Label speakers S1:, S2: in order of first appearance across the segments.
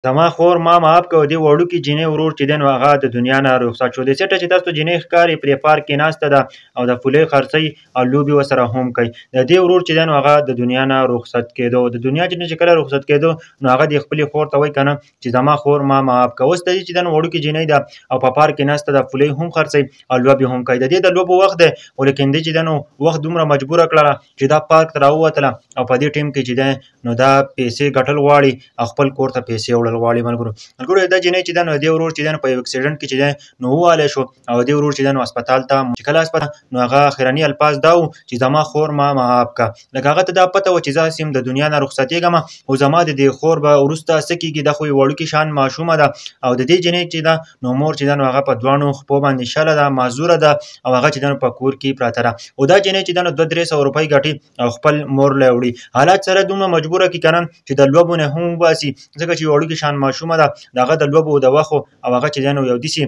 S1: زما خور ما معاف کړه دې وړوکي جینۍ ورور چې دی نو هغه د دنیا نه رخصت شو. دې سیټه چې تاسو ته جینۍ ښکاري پرې پارک کې ناسته ده او د فولۍ خرڅوي او لوبې ورسره هم کوي. د دې ورور چې دی نو هغه د دنیا نه رخصت کېدو. د دنیا چې کله رخصت کېدو نو هغه د خپلې خور ته وایي که نه چې زما خور ما معاف کړه. اوس د دې چې دی نو وړوکې جینۍ ده او په پارک کې ناسته ده، فولۍ هم خرڅوي او لوبې هم کوي. د دې د لوبو وخت دی خو لیکن دې چې دی نو وخت دومره مجبوره کړله چې دا پارک ته راووتله او په دې ټیم کې چې دی نو دا پیسې ګټل غواړي او خپل کور ته پیسې وړل غواړي. ملګرو دا جینۍ چې دی نو د دې ورور چې دی نو په یو اکسیډنټ کې چې دی نو ووالی شو او دې ورور چې دی نو هسپتال ته چې کله هسپتال نو هغه اخرني الفاظ دا و چې زما خور ما معاف کړه. لکه هغه ته دا پته وه چې زه هسې یم د دنیا نه رخصتېږم خو زما د دې خور به وروسته څه کېږي، دا خو یې وړوکي شان ماشومه ده او د دې جینۍ چې ده نو مور چې ده نو هغه په دواړو خپو باندې شله ده، معذوره ده او هغه چې ده نو په کور کې پراته ده. او دا جینۍ چې ده نو 200-300 روپۍ ګټي او خپل مور له وړي. حالات سره دومره مجبوره کړي که نه چې د لوبو نه هم وباسي ځکه چې وړوکي شان ماشومه ده. د هغه د لوبو د وخت او هغه چې دی نو یو داسې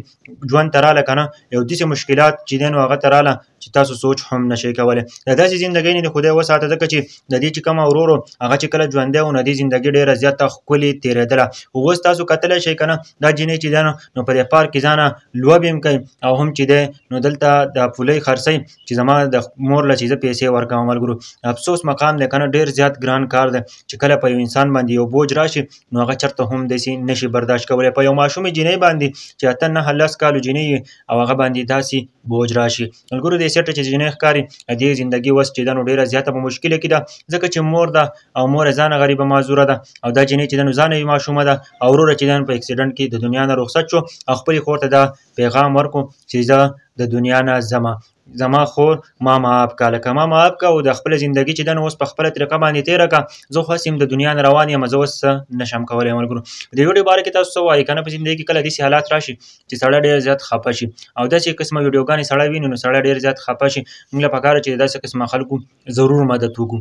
S1: ژوند ته راله که نه، یو داسې مشکلات چې دی نو هغه ته راله چې تاسو سوچ هم نشئ کولی. د داسې زندګۍ نه دې خدای وساته ځکه چې د دې چې کومه ورور هغه چې کله ژوندی و نو دې زندګي ډېره زیاته ښکلې تېرېدله. خو اوس تاسو کتلی شئ که نه دا جینۍ چې دی نو په دې پارک کې ځانه لوبې هم کوي او هم چې دی نو دلته د فولۍ خرڅوي چې زما د مور له چې زه پیسې ورکوم. ملګرو افسوس مقام دی که نه، ډېر زیات ګران کار دی چې کله په یو انسان باندې یو بوج راشي نو هغه چېرته هم داسې نشي برداشت کولی. په یو ماشومې جینۍ باندې چې 8-9 کالو جینۍ وي او هغه باندې داسې بوج راشي. ملګرو دې سیټه چې جینۍ ښکاري دې زندګي اوس چې ده نو ډېره زیاته په مشکله کې ده ځکه چې مور ده او مور یې ځانه غریبه معذوره ده او دا جینۍ چې ده نو ځانه یې ماشومه ده او ورور یې چې ده په اکسیډنټ کې د دنیا نه رخصت شو او خپلې خور ته دا پیغام ورکړو چې زه د دنیا نه ځمه، زما خور ما معاف کړه. لکه ما معاف کړه او د خپله زندګي چې ده نو اوس په خپله طریقه باندې تېره کړه. زه خو هسې یم د دنیا نه روان یم، زه اوس څه نشم کولی. ملګرو د دې ویډیو باره کې تاسو څه وایي که نه؟ په زندګۍ کې کله داسې حالات راشي چې سړی ډېر زیات خفه شي او داسې قسمه ویډیوګانې سړی ویني نو سړی ډېر زیات خفه شي. موږ له پکار چې داسې قسمه خلکو ضرور مدد وکړو.